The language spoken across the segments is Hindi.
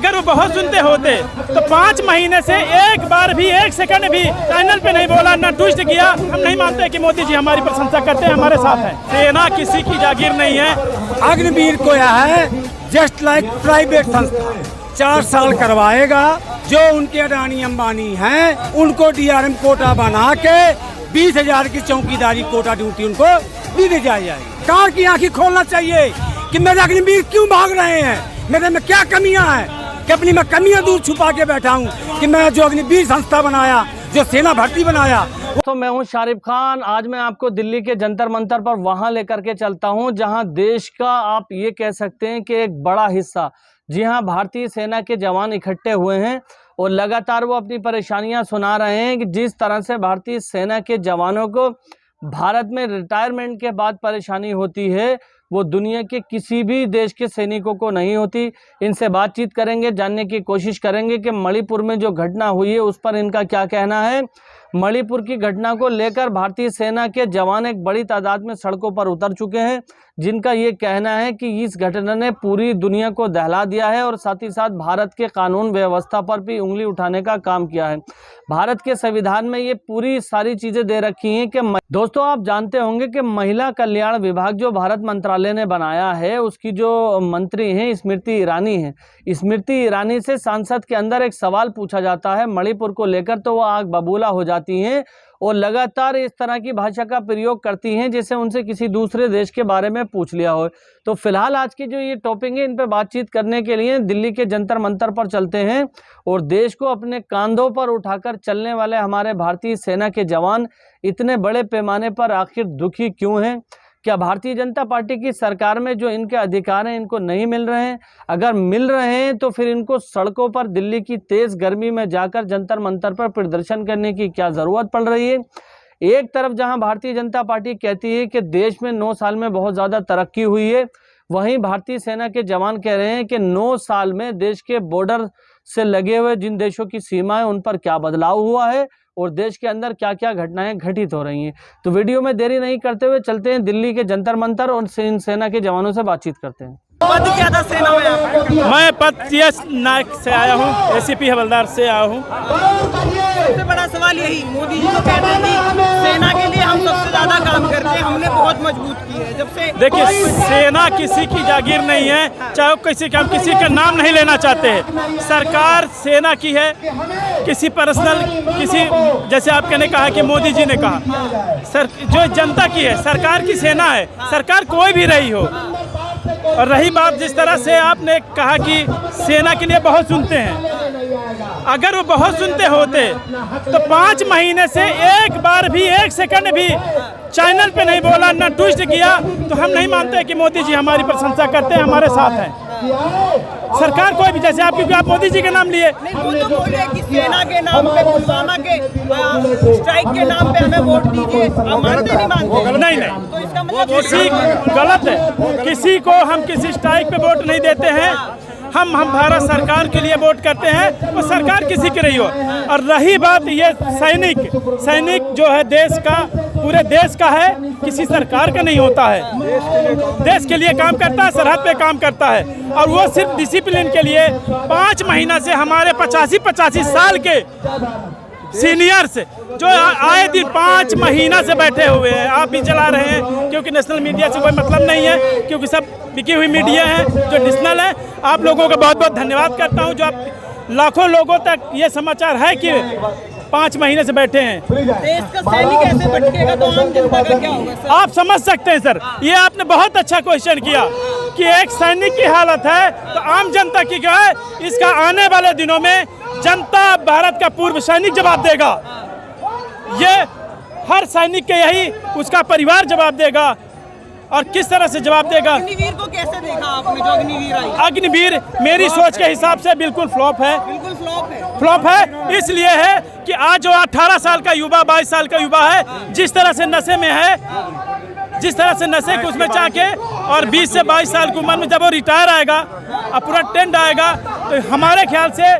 अगर वो बहुत सुनते होते तो 5 महीने से एक बार भी, एक सेकंड भी चैनल पे नहीं बोला, ना ट्वीट किया। हम नहीं मानते कि मोदी जी हमारी प्रशंसा करते हैं, हमारे साथ है। सेना किसी की जागीर नहीं है। अग्निवीर को यह है जस्ट लाइक प्राइवेट संस्था, 4 साल करवाएगा। जो उनके अडानी अंबानी हैं उनको DRM कोटा बना के 20,000 की चौकीदारी कोटा ड्यूटी उनको दी जाएगी। कार की आंखें खोलना चाहिए कि मेरे अग्निवीर क्यों भाग रहे हैं, मेरे में क्या कमियां हैं, कि अपनी मैं कमियां दूर छुपा के बैठा हूं कि मैं जो अग्निवीर संस्था बनाया, जो सेना भर्ती बनाया। तो मैं हूं शारिफ खान। आज मैं आपको दिल्ली के जंतर मंतर पर वहां लेकर के चलता हूं जहां देश का आप ये कह सकते हैं कि एक बड़ा हिस्सा, जी हां, भारतीय सेना के जवान इकट्ठे हुए हैं और लगातार वो अपनी परेशानियां सुना रहे हैं कि जिस तरह से भारतीय सेना के जवानों को भारत में रिटायरमेंट के बाद परेशानी होती है वो दुनिया के किसी भी देश के सैनिकों को नहीं होती। इनसे बातचीत करेंगे, जानने की कोशिश करेंगे कि मणिपुर में जो घटना हुई है उस पर इनका क्या कहना है। मणिपुर की घटना को लेकर भारतीय सेना के जवान एक बड़ी तादाद में सड़कों पर उतर चुके हैं, जिनका ये कहना है कि इस घटना ने पूरी दुनिया को दहला दिया है और साथ ही साथ भारत के कानून व्यवस्था पर भी उंगली उठाने का काम किया है। भारत के संविधान में ये पूरी सारी चीज़ें दे रखी हैं कि दोस्तों आप जानते होंगे कि महिला कल्याण विभाग जो भारत मंत्रालय ने बनाया है उसकी जो मंत्री हैं स्मृति ईरानी हैं। स्मृति ईरानी से सांसद के अंदर एक सवाल पूछा जाता है मणिपुर को लेकर तो वो आग बबूला हो जाती हैं और लगातार इस तरह की भाषा का प्रयोग करती हैं जैसे उनसे किसी दूसरे देश के बारे में पूछ लिया हो। तो फिलहाल आज की जो ये टॉपिक है इन पर बातचीत करने के लिए दिल्ली के जंतर मंतर पर चलते हैं और देश को अपने कांधों पर उठाकर चलने वाले हमारे भारतीय सेना के जवान इतने बड़े पैमाने पर आखिर दुखी क्यों हैं। क्या भारतीय जनता पार्टी की सरकार में जो इनके अधिकार हैं इनको नहीं मिल रहे हैं? अगर मिल रहे हैं तो फिर इनको सड़कों पर दिल्ली की तेज़ गर्मी में जाकर जंतर मंतर पर प्रदर्शन करने की क्या ज़रूरत पड़ रही है? एक तरफ जहां भारतीय जनता पार्टी कहती है कि देश में 9 साल में बहुत ज़्यादा तरक्की हुई है, वहीं भारतीय सेना के जवान कह रहे हैं कि 9 साल में देश के बॉर्डर से लगे हुए जिन देशों की सीमाएं उन पर क्या बदलाव हुआ है और देश के अंदर क्या क्या घटनाएं घटित हो रही हैं। तो वीडियो में देरी नहीं करते हुए चलते हैं दिल्ली के जंतर मंतर और सेना के जवानों से बातचीत करते हैं। पद क्या था सेना में? मैं पद TS नायक से आया हूँ, ACP हवलदार से आया हूँ। सबसे बड़ा सवाल यही, मोदी जी तो कहते हैं कि सेना के लिए हम सबसे ज्यादा काम करते हैं, हमने बहुत मजबूत की है। जब से देखिए सेना किसी की जागीर नहीं है, चाहे वो किसी का नाम नहीं लेना चाहते हैं। सरकार सेना की है, किसी पर्सनल किसी जैसे आपने ने कहा कि मोदी जी ने कहा सर जो जनता की है, सरकार की सेना है, सरकार कोई भी रही हो। और रही बात जिस तरह से आपने कहा कि सेना के लिए बहुत सुनते हैं, अगर वो बहुत सुनते होते तो 5 महीने से एक बार भी, एक सेकंड भी चैनल पे नहीं बोला, ना ट्वीट किया, तो हम नहीं मानते कि मोदी जी हमारी प्रशंसा करते हैं, हमारे साथ हैं। सरकार कोई भी, जैसे आप क्योंकि आप मोदी जी के नाम लिए, वो तो बोले कि सेना के नाम पे, पुलवामा के स्ट्राइक के नाम पे हमें वोट दीजिए, हम मानते नहीं मानते? नहीं तो इसका मतलब किसी गलत है, किसी को हम किसी स्ट्राइक पे वोट नहीं देते हैं। हम भारत सरकार के लिए वोट करते हैं और सरकार किसी की रही हो। और रही बात ये सैनिक जो है देश का, पूरे देश का है, किसी सरकार का नहीं होता है। देश के लिए काम करता है, सरहद पे काम करता है और वो सिर्फ डिसिप्लिन के लिए 5 महीना से हमारे 85 साल के सीनियर्स जो आए दिन 5 महीना से बैठे हुए हैं। आप भी चला रहे हैं क्योंकि नेशनल मीडिया से कोई मतलब नहीं है, क्योंकि सब बिकी हुई मीडिया है जो नेशनल है। आप लोगों का बहुत बहुत धन्यवाद करता हूं जो आप लाखों लोगों तक ये समाचार है कि 5 महीने से बैठे हैं। देश का सैनिक ऐसे भटकेगा तो आम जनता का क्या होगा सर? आप समझ सकते हैं सर, ये आपने बहुत अच्छा क्वेश्चन किया कि एक सैनिक की हालत है तो आम जनता की क्या है। इसका आने वाले दिनों में जनता, भारत का पूर्व सैनिक जवाब देगा। ये हर सैनिक के यही उसका परिवार जवाब देगा। और किस तरह से जवाब देगा? अग्निवीर को कैसे देखा आपने जो अग्निवीर आई? अग्निवीर मेरी सोच के हिसाब से बिल्कुल फ्लॉप है। बिल्कुल फ्लॉप है इसलिए है कि आज जो 18 साल का युवा, 22 साल का युवा है, जिस तरह से नशे में है, जिस तरह से नशे को उसमें चाके, और 20 से 22 साल की उम्र में जब वो रिटायर आएगा और पूरा ट्रेंड आएगा तो हमारे ख्याल से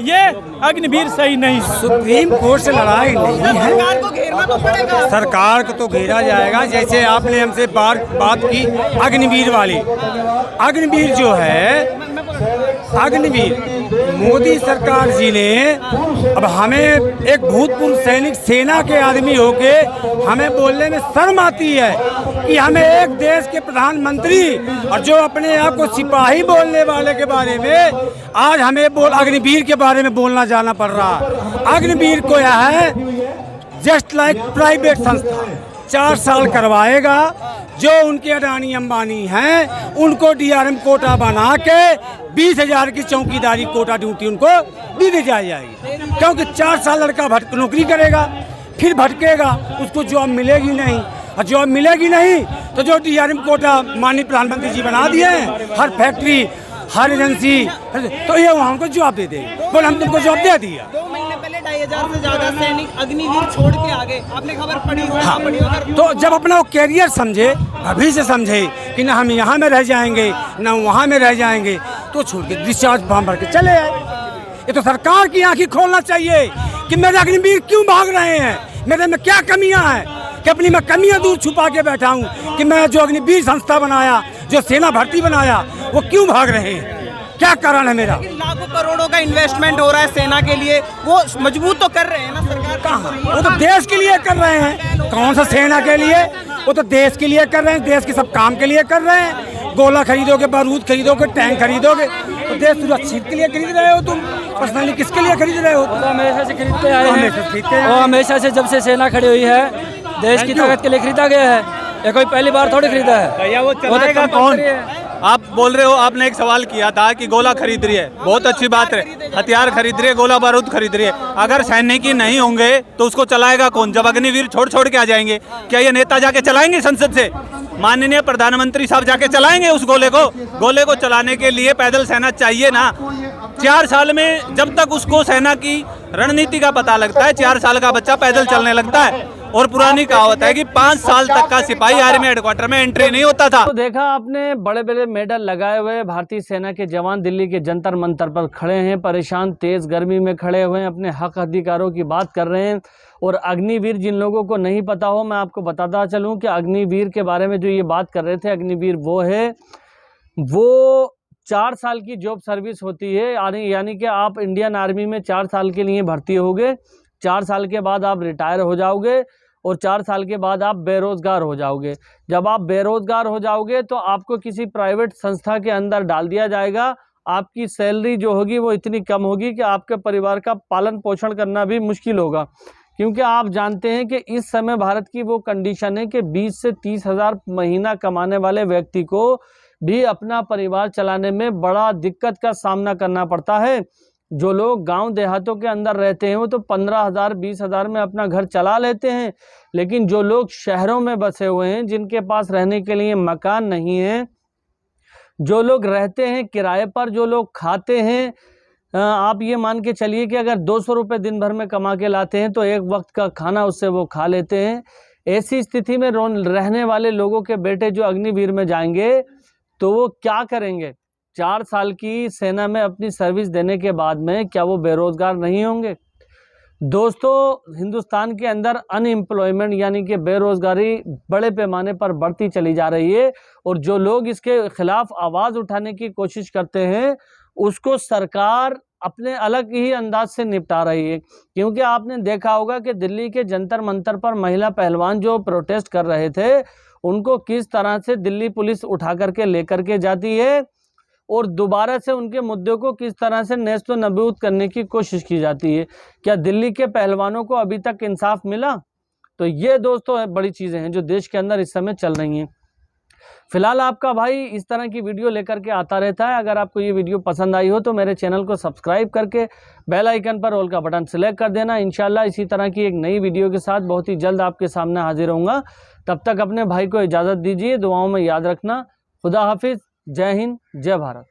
ये अग्निवीर सही नहीं। सुप्रीम कोर्ट से लड़ाई नहीं है, सरकार को घेरना तो पड़ेगा। सरकार को तो घेरा जाएगा। जैसे आपने हमसे बात की अग्निवीर वाली, अग्निवीर जो है अग्निवीर मोदी सरकार जी ने अब हमें एक भूतपूर्व सैनिक सेना के आदमी होके हमें बोलने में शर्म आती है कि हमें एक देश के प्रधानमंत्री और जो अपने आप को सिपाही बोलने वाले के बारे में आज हमें अग्निवीर के बारे में बोलना जाना पड़ रहा। अग्निवीर को यह है जस्ट लाइक प्राइवेट संस्था 4 साल करवाएगा। जो उनके अडानी अंबानी हैं उनको डीआरएम कोटा बना के 20,000 की चौकीदारी कोटा ड्यूटी उनको दी जाएगी, क्योंकि 4 साल लड़का नौकरी करेगा फिर भटकेगा, उसको जॉब मिलेगी नहीं, और जॉब मिलेगी नहीं तो जो डीआरएम कोटा माननीय प्रधानमंत्री जी बना दिए हैं हर फैक्ट्री हर एजेंसी तो ये वहाँ को जॉब दे देगी। बोले हम तुमको जॉब दे दिया। 2 महीने पहले 2,500 से ज्यादा सैनिक अग्निवीर छोड़ के आ गए, आपने खबर पढ़ी हो? हाँ, तो जब अपना वो कैरियर समझे भविष्य समझे कि ना हम यहाँ में रह जाएंगे ना वहाँ में रह जाएंगे तो छोड़ के डिस्चार्ज फॉर्म भर के चले आए। ये तो सरकार की आंखें खोलना चाहिए कि मेरे अग्निवीर क्यों भाग रहे हैं, मेरे में क्या कमियां हैं कि अपनी मैं कमियां दूर छुपा के बैठा हूं कि मैं जो अग्निवीर संस्था बनाया जो सेना भर्ती बनाया वो क्यों भाग रहे हैं, क्या कारण है मेरा? लाखों करोड़ों का इन्वेस्टमेंट हो रहा है सेना के लिए, वो मजबूत तो कर रहे हैं ना सरकार? कहाँ, वो तो देश के लिए कर रहे हैं। कौन सा सेना के लिए, वो तो देश के लिए कर रहे हैं, देश के सब काम के लिए कर रहे हैं। गोला खरीदोगे, बारूद खरीदोगे, टैंक खरीदोगे तो देश सुरक्षित के लिए खरीद रहे हो तुम, पर्सनली किसके लिए खरीद रहे हो? वो हमेशा से खरीदते आए हैं, वो हमेशा से जब से सेना खड़ी हुई है देश की ताकत के लिए खरीदा गया है, ये कोई पहली बार थोड़ी खरीदा है। भैया वो चलाएगा कौन? आप बोल रहे हो, आपने एक सवाल किया था कि गोला खरीद रही है, बहुत अच्छी बात है, हथियार खरीद रही है, गोला बारूद खरीद रही है। अगर सैनिक ही नहीं होंगे तो उसको चलाएगा कौन? जब अग्निवीर छोड़ के आ जाएंगे क्या ये नेता जाके चलाएंगे संसद से? माननीय प्रधानमंत्री साहब जाके चलाएंगे उस गोले को चलाने के लिए पैदल सेना चाहिए ना। 4 साल में जब तक उसको सेना की रणनीति का पता लगता है 4 साल का बच्चा पैदल चलने लगता है। और पुरानी कहावत है कि 5 साल तक का सिपाही आर्मी हेडक्वार्टर में एंट्री नहीं होता था। तो देखा आपने, बड़े बड़े मेडल लगाए हुए भारतीय सेना के जवान दिल्ली के जंतर मंतर पर खड़े हैं, परेशान, तेज गर्मी में खड़े हुए हैं, अपने हक अधिकारों की बात कर रहे हैं। और अग्निवीर, जिन लोगों को नहीं पता हो मैं आपको बताता चलूं कि अग्निवीर के बारे में जो ये बात कर रहे थे, अग्निवीर वो है, वो 4 साल की जॉब सर्विस होती है, यानी कि आप इंडियन आर्मी में 4 साल के लिए भर्ती होगे, 4 साल के बाद आप रिटायर हो जाओगे और 4 साल के बाद आप बेरोजगार हो जाओगे। जब आप बेरोजगार हो जाओगे तो आपको किसी प्राइवेट संस्था के अंदर डाल दिया जाएगा। आपकी सैलरी जो होगी वो इतनी कम होगी कि आपके परिवार का पालन पोषण करना भी मुश्किल होगा, क्योंकि आप जानते हैं कि इस समय भारत की वो कंडीशन है कि 20 से 30 हज़ार महीना कमाने वाले व्यक्ति को भी अपना परिवार चलाने में बड़ा दिक्कत का सामना करना पड़ता है। जो लोग गांव देहातों के अंदर रहते हैं वो तो 15,000 20,000 में अपना घर चला लेते हैं, लेकिन जो लोग शहरों में बसे हुए हैं, जिनके पास रहने के लिए मकान नहीं है, जो लोग रहते हैं किराए पर, जो लोग खाते हैं, आप ये मान के चलिए कि अगर 200 रुपये दिन भर में कमा के लाते हैं तो एक वक्त का खाना उससे वो खा लेते हैं। ऐसी स्थिति में रहने वाले लोगों के बेटे जो अग्निवीर में जाएंगे तो वो क्या करेंगे? 4 साल की सेना में अपनी सर्विस देने के बाद में क्या वो बेरोजगार नहीं होंगे? दोस्तों, हिंदुस्तान के अंदर अनएम्प्लॉयमेंट यानी कि बेरोजगारी बड़े पैमाने पर बढ़ती चली जा रही है, और जो लोग इसके खिलाफ आवाज़ उठाने की कोशिश करते हैं उसको सरकार अपने अलग ही अंदाज से निपटा रही है। क्योंकि आपने देखा होगा कि दिल्ली के जंतर मंतर पर महिला पहलवान जो प्रोटेस्ट कर रहे थे उनको किस तरह से दिल्ली पुलिस उठा करके लेकर के जाती है और दोबारा से उनके मुद्दों को किस तरह से नेस्तो नबूद करने की कोशिश की जाती है। क्या दिल्ली के पहलवानों को अभी तक इंसाफ मिला? तो ये दोस्तों बड़ी चीज़ें हैं जो देश के अंदर इस समय चल रही हैं। फिलहाल आपका भाई इस तरह की वीडियो लेकर के आता रहता है। अगर आपको ये वीडियो पसंद आई हो तो मेरे चैनल को सब्सक्राइब करके बेल आइकन पर ऑल का बटन सेलेक्ट कर देना। इंशाल्लाह इसी तरह की एक नई वीडियो के साथ बहुत ही जल्द आपके सामने हाजिर होऊंगा। तब तक अपने भाई को इजाज़त दीजिए, दुआओं में याद रखना। खुदा हाफिज़, जय हिंद, जय भारत।